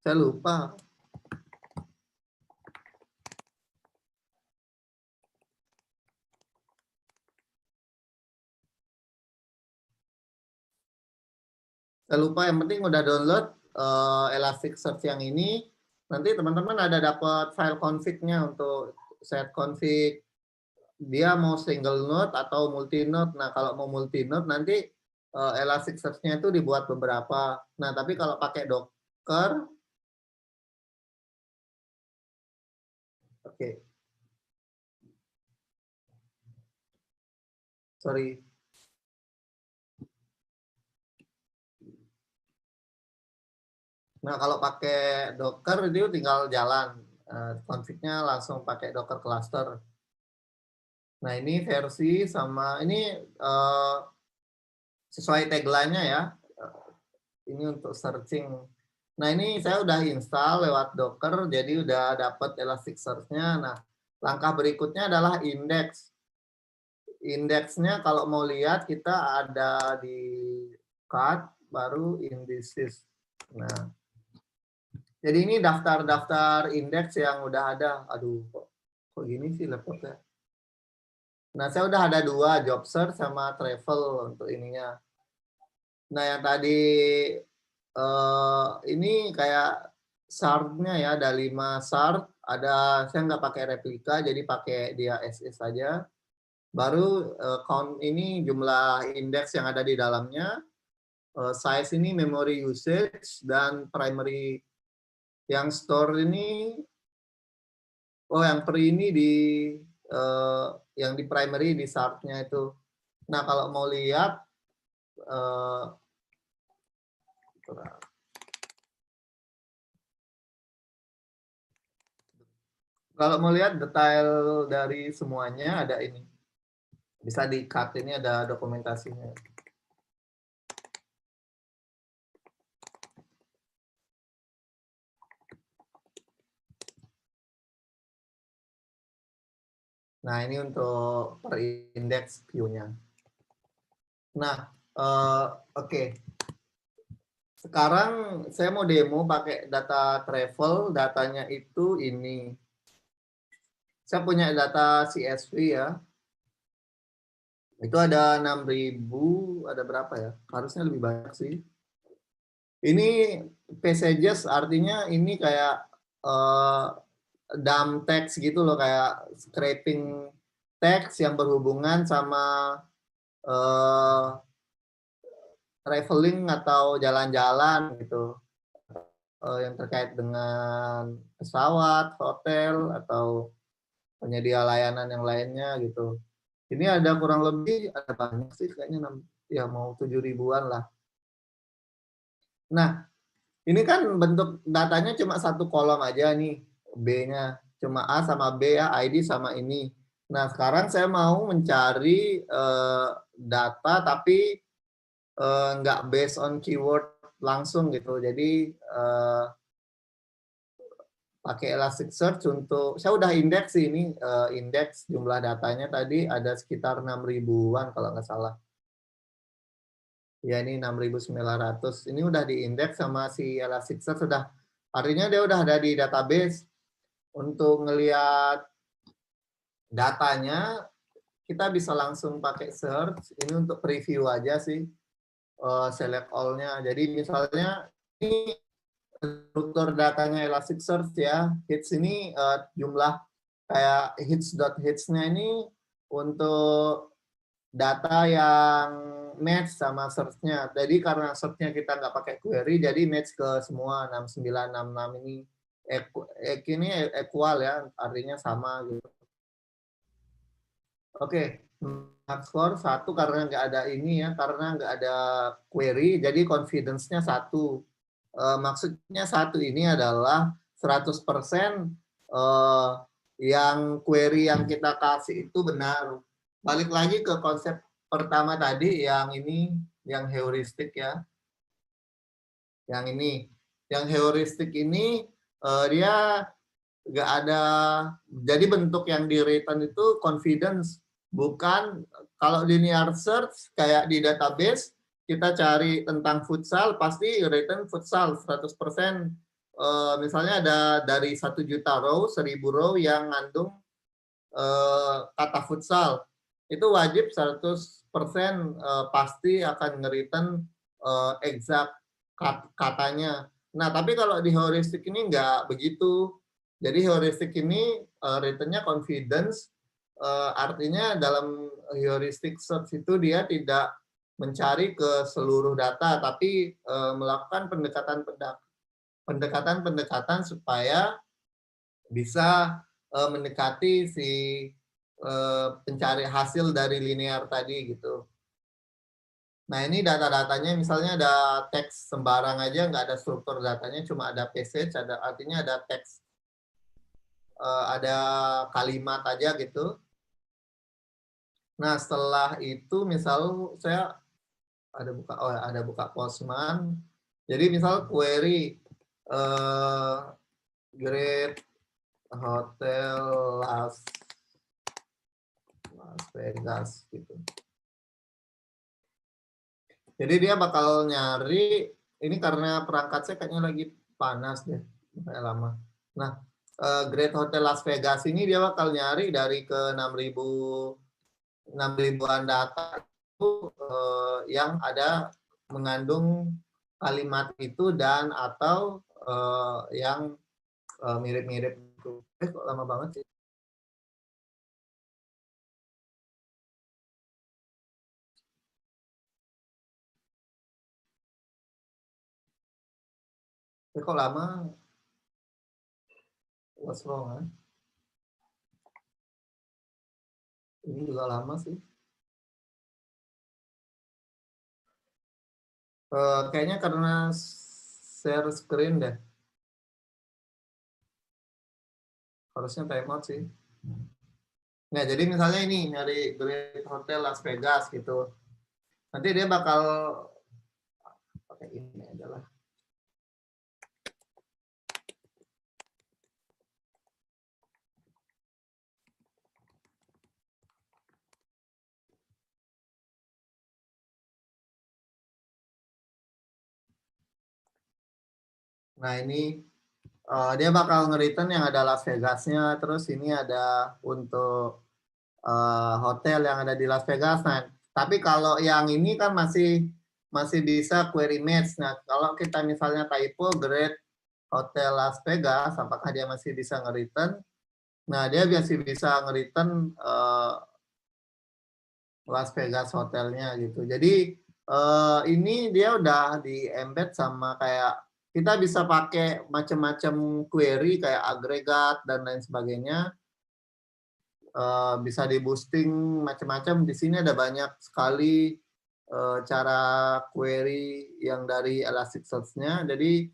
Saya lupa. Saya lupa, yang penting udah download Elasticsearch yang ini. Nanti teman-teman ada dapat file config-nya untuk set config. Dia mau single node atau multi node. Nah, kalau mau multi node nanti Elasticsearch-nya itu dibuat beberapa. Nah, tapi kalau pakai Docker, oke. Sorry. Nah, kalau pakai Docker itu tinggal jalan. Config-nya langsung pakai Docker cluster. Nah, ini versi sama ini sesuai tagline-nya ya. Ini untuk searching. Nah, ini saya udah install lewat Docker, jadi udah dapat Elasticsearch-nya. Nah, langkah berikutnya adalah index. Indeksnya kalau mau lihat kita ada di card, baru indices. Nah, jadi ini daftar-daftar indeks yang udah ada. Aduh, kok gini sih laptopnya. Nah, saya udah ada 2, job search sama travel untuk ininya. Nah, yang tadi ini kayak shard-nya ya, ada 5 shard. Ada, saya nggak pakai replika, jadi pakai dia SS saja. Baru count ini jumlah indeks yang ada di dalamnya. Size ini memory usage, dan primary yang store ini, yang per ini di yang di primary di shard-nya itu. Nah, kalau mau lihat kalau mau lihat detail dari semuanya ada ini. Bisa di-cut, ini ada dokumentasinya. Nah, ini untuk per indeks view-nya. Nah, oke. Sekarang saya mau demo pakai data travel, datanya itu ini. Saya punya data CSV ya. Itu ada 6.000, ada berapa ya? Harusnya lebih banyak sih. Ini passages artinya ini kayak dump text gitu loh, kayak scraping text yang berhubungan sama traveling atau jalan-jalan gitu, yang terkait dengan pesawat, hotel, atau penyedia layanan yang lainnya gitu. Ini ada kurang lebih, ada banyak sih kayaknya, ya mau 7.000-an lah. Nah, Ini kan bentuk datanya cuma satu kolom aja nih, B-nya. Cuma A sama B ya, ID sama ini. Nah, sekarang saya mau mencari data tapi nggak based on keyword langsung gitu. Jadi pakai Elasticsearch untuk, saya udah indeks sih ini, indeks jumlah datanya tadi ada sekitar 6 ribuan kalau nggak salah. Ya ini 6.900. Ini udah diindeks sama si Elasticsearch sudah, artinya dia udah ada di database. Untuk ngelihat datanya, kita bisa langsung pakai search. Ini untuk preview aja sih, select all-nya. Jadi misalnya ini struktur datanya Elasticsearch ya. Hits ini jumlah kayak hits.hits-nya ini untuk data yang match sama search-nya. Jadi karena search-nya kita nggak pakai query, jadi match ke semua 6966 ini. Ini equal ya, artinya sama gitu. Oke, max score 1 karena nggak ada ini ya, karena nggak ada query, jadi confidence-nya 1. Maksudnya 1 ini adalah 100% yang query yang kita kasih itu benar. Balik lagi ke konsep pertama tadi, yang ini, yang heuristik ya. Yang ini. Yang heuristik ini, dia nggak ada, jadi bentuk yang di return itu confidence, bukan kalau linear search kayak di database kita cari tentang futsal pasti return futsal 100%. Misalnya ada dari 1 juta row, 1000 row yang ngandung kata futsal, itu wajib 100% pasti akan nge-return exact katanya. Nah, tapi kalau di heuristik ini nggak begitu. Jadi heuristik ini returnnya confidence, artinya dalam heuristic search itu dia tidak mencari ke seluruh data, tapi melakukan pendekatan-pendekatan supaya bisa mendekati si pencari hasil dari linear tadi gitu. Nah ini data-datanya misalnya ada teks sembarang aja, nggak ada struktur datanya, cuma ada passage, artinya ada teks, ada kalimat aja gitu. Nah setelah itu misal saya ada buka Postman. Jadi misal query Great Hotel Las Vegas gitu. Jadi dia bakal nyari, ini karena perangkat saya kayaknya lagi panas deh, kayak lama. Nah, Great Hotel Las Vegas ini dia bakal nyari dari ke 6.000-an data itu yang ada mengandung kalimat itu dan atau yang mirip-mirip itu. Kok lama banget sih. Kok lama? What's wrong, kan? Ini juga lama sih. Kayaknya karena share screen deh. Harusnya timeout sih. Nah, jadi misalnya ini nyari Great Hotel Las Vegas gitu. Nanti dia bakal pakai ini adalah. Nah, ini dia bakal nge-return yang ada Las Vegas-nya, terus ini ada untuk hotel yang ada di Las Vegas. Nah, tapi kalau yang ini kan masih bisa query match. Nah, kalau kita misalnya typo Great Hotel Las Vegas, apakah dia masih bisa nge-return? Nah, dia masih bisa nge-return Las Vegas hotelnya gitu. Jadi ini dia udah di embed sama kayak kita bisa pakai macam-macam query kayak agregat dan lain sebagainya. Bisa di boosting macam-macam. Di sini ada banyak sekali cara query yang dari Elasticsearch-nya. Jadi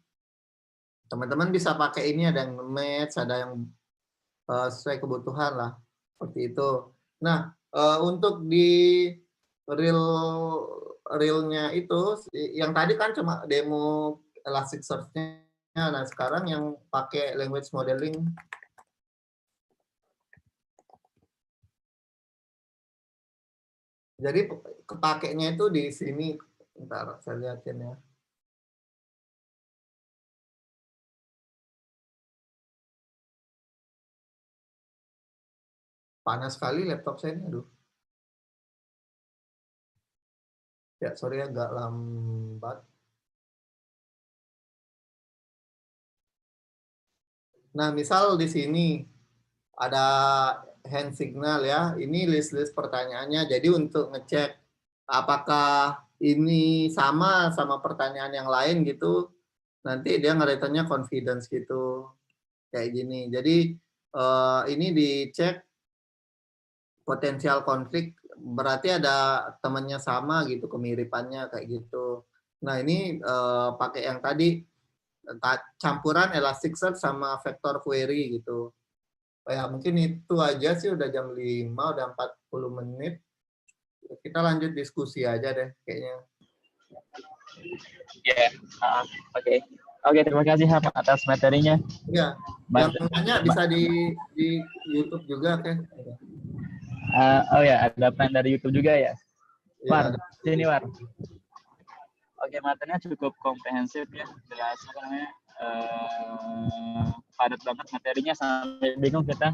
Teman-teman bisa pakai ini, ada yang match, ada yang sesuai kebutuhan lah, seperti itu. Nah, untuk di realnya itu, yang tadi kan cuma demo Elasticsearch-nya. Nah, sekarang yang pakai language modeling, jadi kepakainya itu di sini. Bentar, saya lihatin ya. Panas sekali laptop saya ini, aduh. Ya, sorry agak lambat. Nah, misal di sini ada hand signal ya. Ini list-list pertanyaannya. Jadi untuk ngecek apakah ini sama pertanyaan yang lain gitu, nanti dia ngereturnya confidence gitu. Kayak gini. Jadi ini dicek potensial konflik, berarti ada temannya sama gitu, kemiripannya kayak gitu. Nah, ini pakai yang tadi campuran Elasticsearch sama vector query gitu. Ya, mungkin itu aja sih, udah jam 5, udah 40 menit. Kita lanjut diskusi aja deh kayaknya. Ya, oke. Oke, terima kasih Hap atas materinya. Ya, yang nanya bisa di YouTube juga kan. Oh ya, ada plan dari YouTube juga ya. War, sini War. Oke, materinya cukup komprehensif ya, jelas apa namanya, padat banget materinya sampai bingung kita.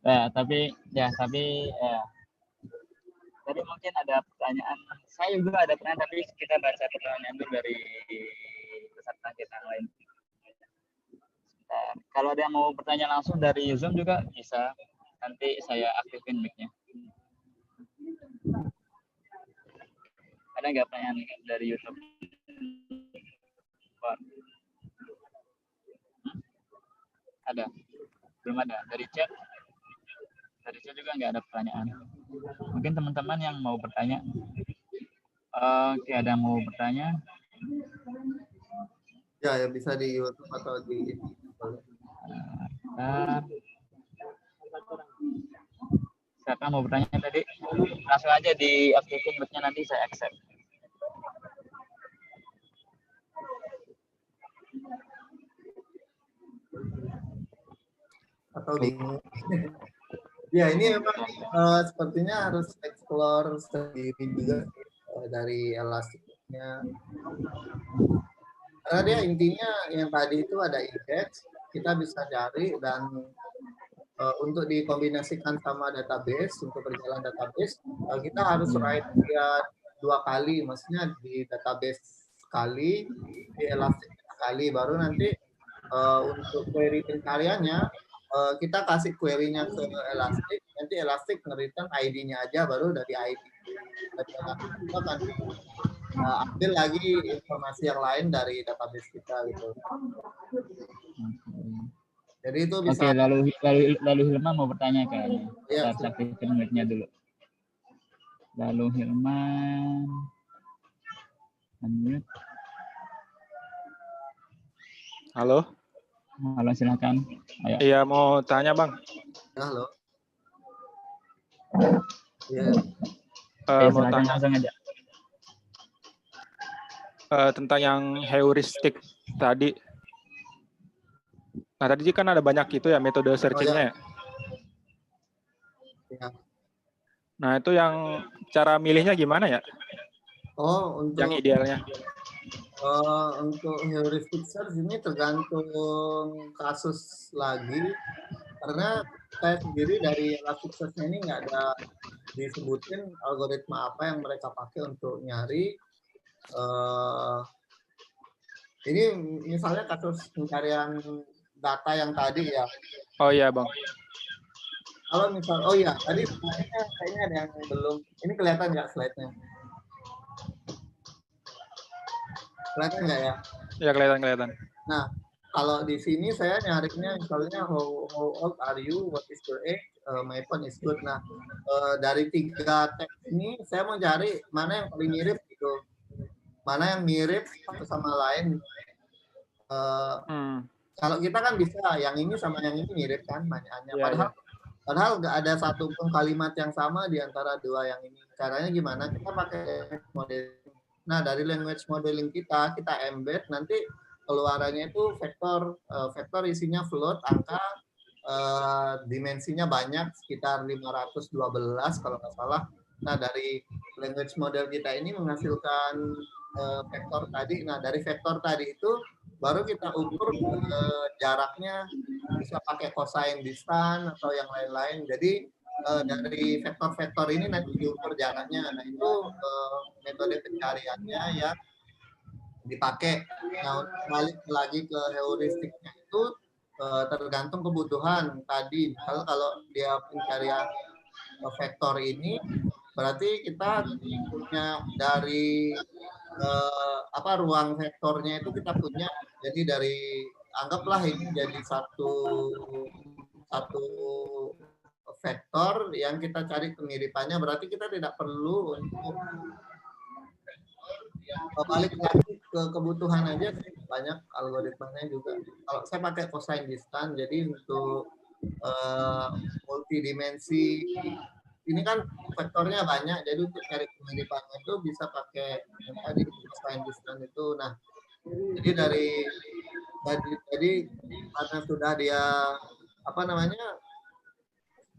Nah, tapi ya tadi mungkin ada pertanyaan, saya juga ada pertanyaan, tapi kita baca pertanyaan dulu dari peserta kita yang lain. Kalau ada yang mau bertanya langsung dari Zoom juga bisa, nanti saya aktifin mic-nya. Ada nggak pertanyaan dari YouTube? Ada? Belum ada. Dari chat juga nggak ada pertanyaan. Mungkin teman-teman yang mau bertanya. Oke, ada yang mau bertanya? Ya, bisa di YouTube atau di siapa mau bertanya tadi? Langsung aja diaktifin mic-nya, nanti saya accept. Atau di ya, ini memang sepertinya harus explore sendiri juga dari Elasticnya. Karena dia intinya yang tadi itu ada index, kita bisa cari, dan untuk dikombinasikan sama database, untuk berjalan database, kita harus write dia 2 kali, maksudnya di database sekali, di Elastic sekali, baru nanti untuk query pencariannya, kita kasih query-nya ke Elastic, nanti Elastic nge-return ID-nya aja, baru dari ID kita kan ambil lagi informasi yang lain dari database kita gitu. Jadi itu bisa. Oke, lalu Hilman mau bertanya kayaknya. Ya, saya aktifin mic-nya dulu. Lalu Hilman unmute. Halo. Halo, silakan. Ayo. Iya, mau tanya Bang. Halo. Iya. Mau tanya langsung aja. Tentang yang heuristik tadi. Nah, tadi kan ada banyak itu ya metode searching-nya. Ya. Nah, itu yang cara milihnya gimana ya? Oh, untuk yang idealnya. Untuk heuristic search ini tergantung kasus lagi, karena saya sendiri dari Elasticsearch ini nggak ada disebutin algoritma apa yang mereka pakai untuk nyari. Ini misalnya kasus pencarian data yang tadi ya. Oh iya Bang. Kalau misal, oh iya, tadi kayaknya ada yang belum, ini kelihatan nggak slide-nya? Kelihatan nggak ya? Ya, kelihatan. Nah, kalau di sini saya nyarinya misalnya how old are you, what is your age, my phone is good. Nah, dari 3 teks ini saya mau cari mana yang paling mirip gitu. Mana yang mirip satu sama lain. Kalau kita kan bisa yang ini sama yang ini mirip kan banyakannya. Padahal nggak ada satupun kalimat yang sama di antara dua yang ini. Caranya gimana? Kita pakai modeling. Nah, dari language modeling kita embed, nanti keluarannya itu vektor isinya float, angka, dimensinya banyak, sekitar 512 kalau nggak salah. Nah, dari language model kita ini menghasilkan vektor tadi. Nah, dari vektor tadi itu baru kita ukur jaraknya, bisa pakai cosine distance atau yang lain-lain. Jadi dari vektor-vektor ini nanti diukur jaraknya. Nah, itu metode pencariannya yang dipakai. Nah, balik lagi ke heuristiknya itu tergantung kebutuhan tadi. Misalnya kalau dia pencarian vektor ini, berarti kita punya dari ruang vektornya itu kita punya. Jadi dari anggaplah ini jadi satu vektor yang kita cari kemiripannya, berarti kita tidak perlu untuk balik lagi ke kebutuhan aja, banyak algoritmanya juga. Kalau saya pakai cosine distance, jadi untuk multidimensi ini kan vektornya banyak, jadi untuk cari kemiripannya itu bisa pakai yang tadi cosine distance itu. Nah, jadi karena sudah dia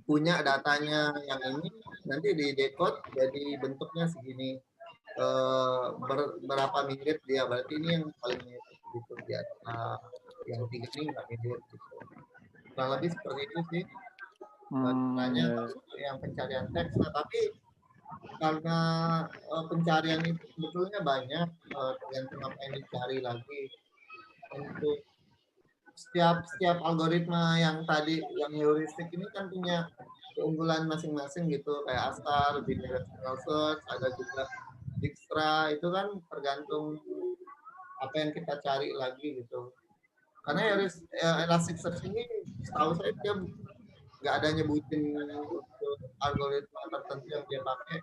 punya datanya yang ini, nanti di decode jadi bentuknya segini, berapa mirip dia, berarti ini yang paling mirip gitu ya. Yang tiga ini nggak mirip gitu. Kurang lebih seperti itu sih. Tanya yang pencarian teks. Nah, tapi karena pencarian itu sebetulnya banyak, tergantung apa yang dicari lagi. Untuk setiap algoritma yang tadi yang heuristik ini kan punya keunggulan masing-masing gitu, kayak ASTAR, bidirectional search, ada juga Dijkstra, itu kan tergantung apa yang kita cari lagi gitu. Karena Elasticsearch ini setahu saya dia nggak ada nyebutin untuk algoritma tertentu yang dia pakai.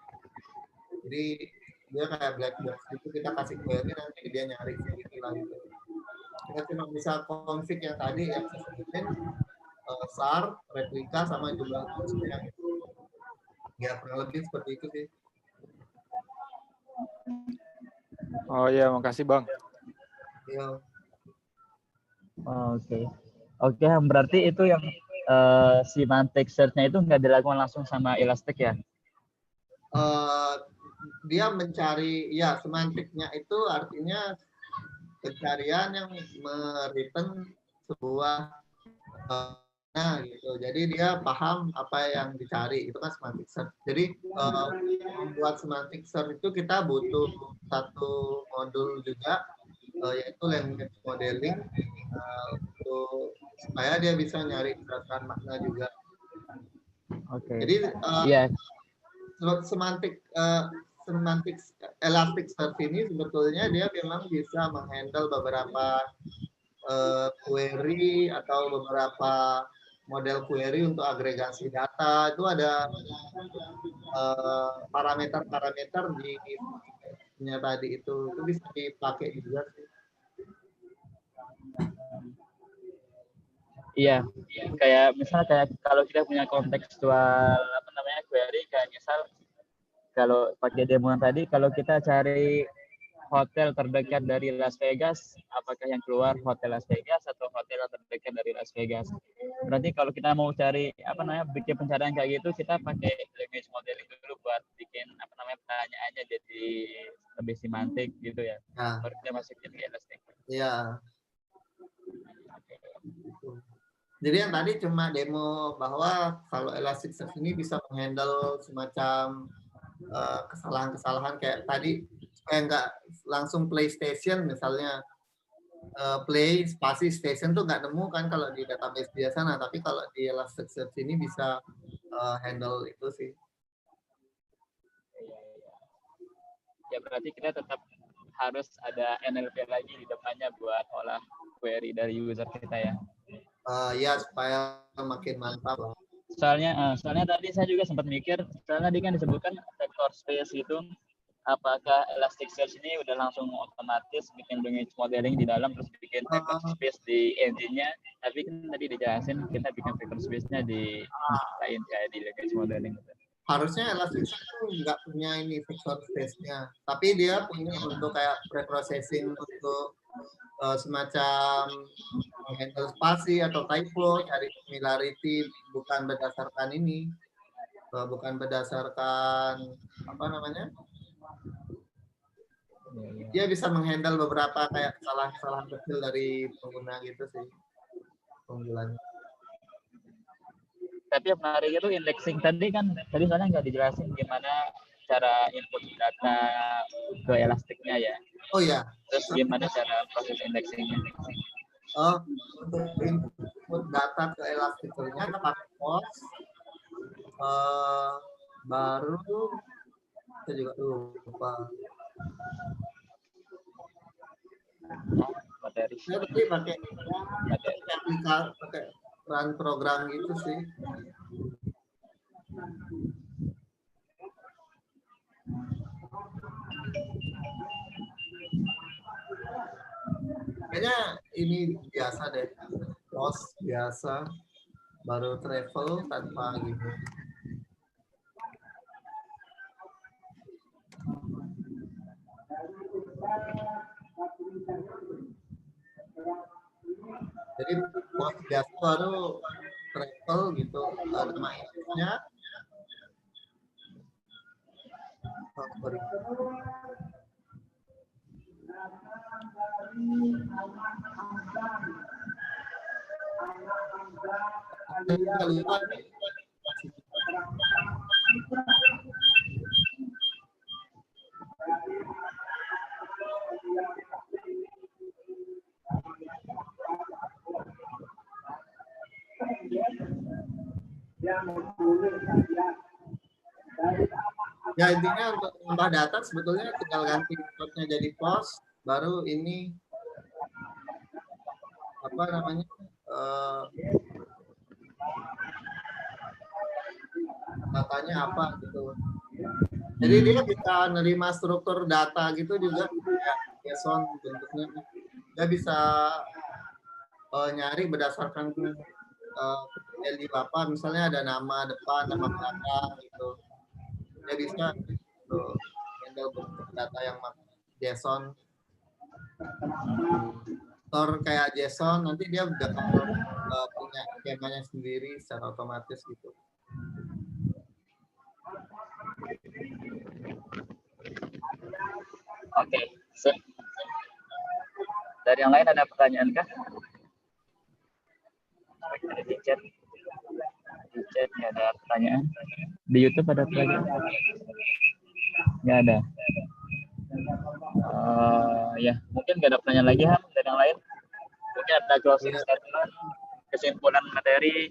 Jadi dia kayak black box gitu, kita kasih query nanti dia nyari sendiri lagi. Kita cuma bisa config yang tadi yang saya sebutin, SAR, replika, sama jumlah yang ya kurang lebih seperti itu sih. Oh iya, makasih Bang. Ya. Oke, berarti itu yang semantic search-nya itu nggak dilakukan langsung sama Elastic ya? Dia mencari, ya semantiknya itu artinya pencarian yang mereturn sebuah gitu. Jadi dia paham apa yang dicari, itu kan semantic search. Jadi membuat semantic search itu kita butuh satu modul juga, yaitu language modeling, supaya dia bisa nyari berdasarkan makna juga. Jadi semantik Elasticsearch ini sebetulnya dia memang bisa menghandle beberapa query atau beberapa model query untuk agregasi data. Itu ada parameter-parameter di tadi itu bisa dipakai juga sih. Iya, kayak kalau kita punya kontekstual query, kayak misal kalau pakai demo tadi, kalau kita cari hotel terdekat dari Las Vegas, apakah yang keluar hotel Las Vegas atau hotel terdekat dari Las Vegas? Berarti kalau kita mau cari bikin pencarian kayak gitu, kita pakai language modeling dulu buat bikin pertanyaannya jadi lebih semantik gitu ya. Baru kita masukin ke Elastic. Iya. Jadi yang tadi cuma demo bahwa kalau Elasticsearch ini bisa menghandle semacam kesalahan-kesalahan kayak tadi, supaya nggak langsung PlayStation misalnya, play spasi station tuh nggak nemu kan kalau di database biasa. Nah, tapi kalau di Elasticsearch ini bisa handle itu sih. Ya berarti kita tetap harus ada NLP lagi di depannya buat olah query dari user kita ya. Ya supaya makin mantap. Soalnya tadi saya juga sempat mikir, soalnya tadi kan disebutkan vector space itu apakah Elasticsearch ini udah langsung otomatis bikin language modeling di dalam terus bikin vector space di engine-nya, tapi kan tadi dijelasin kita bikin vector space-nya di lain kayak di language modeling. Harusnya Elasticsearch itu nggak punya ini vector space-nya, tapi dia punya untuk kayak preprocessing untuk semacam handle spasi atau typo, cari similarity, bukan berdasarkan ini, bukan berdasarkan apa namanya, dia bisa menghandle beberapa kayak kesalahan-kesalahan kecil dari pengguna gitu sih penggunanya. Tapi yang menarik itu indexing tadi kan, tadi soalnya nggak dijelasin gimana cara input data ke Elasticnya ya. Oh ya. Terus gimana cara proses indexingnya? Untuk input data ke Elasticsearch-nya kita pakai POS. Baru saya juga lupa. Materi. Saya tadi pakai run program gitu sih. Kayaknya ini biasa deh, POS biasa, baru travel tanpa gitu. Jadi POS biasa baru travel gitu, nama indexnya. Ya intinya untuk menambah data sebetulnya tinggal ganti inputnya jadi POS, baru ini apa namanya datanya apa gitu. Jadi dia bisa nerima struktur data gitu juga kayak JSON bentuknya. Dia bisa nyari berdasarkan value apa, misalnya ada nama depan, nama belakang gitu. Dia bisa handle bentuk data yang JSON. Store kayak JSON, nanti dia udah punya skemanya sendiri secara otomatis gitu. Oke. Dari yang lain ada pertanyaan kah? Di chat. Di chat nggak ada pertanyaan. Di YouTube ada pertanyaan? Nggak ada. Ya, mungkin nggak ada pertanyaan lagi dari yang lain. Mungkin ada closing statement, kesimpulan materi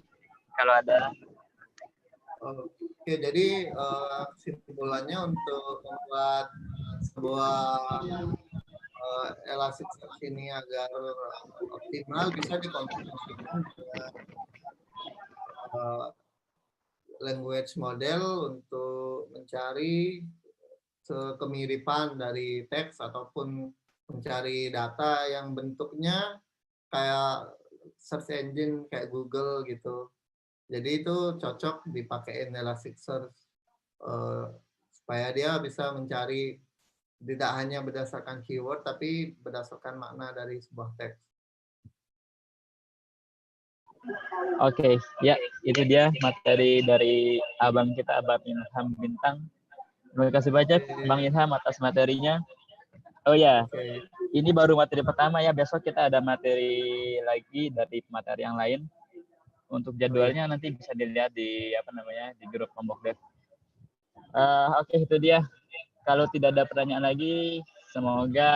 kalau ada. Oke, jadi kesimpulannya untuk membuat sebuah Elasticsearch ini agar optimal bisa dikonfigurasikan dengan language model untuk mencari kemiripan dari teks ataupun mencari data yang bentuknya kayak search engine kayak Google gitu. Jadi itu cocok dipakein Elasticsearch supaya dia bisa mencari tidak hanya berdasarkan keyword tapi berdasarkan makna dari sebuah teks. Oke, ya itu dia materi dari abang kita, Abang Ilham Bintang. Terima kasih banyak Bang Ilham atas materinya. Oh ya, ini baru materi pertama ya. Besok kita ada materi lagi dari materi yang lain. Untuk jadwalnya nanti bisa dilihat di di grup kelompok dev. Oke, itu dia. Kalau tidak ada pertanyaan lagi, semoga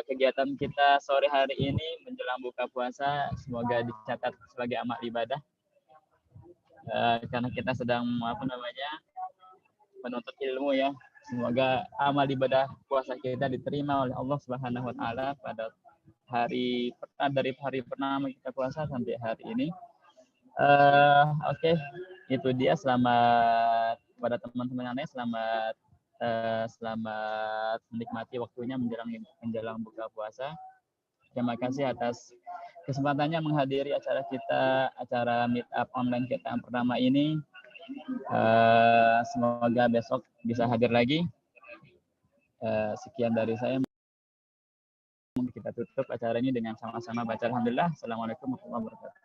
kegiatan kita sore hari ini menjelang buka puasa semoga dicatat sebagai amal ibadah. Karena kita sedang menuntut ilmu ya. Semoga amal ibadah puasa kita diterima oleh Allah Subhanahu wa taala pada dari hari pertama kita puasa sampai hari ini. Oke, itu dia. Selamat pada teman-teman yang lain, selamat selamat menikmati waktunya menjelang buka puasa. Terima kasih atas kesempatannya menghadiri acara meet up online kita yang pertama ini. Semoga besok bisa hadir lagi. Sekian dari saya. Kita tutup acara ini dengan sama-sama baca alhamdulillah. Assalamualaikum warahmatullahi wabarakatuh.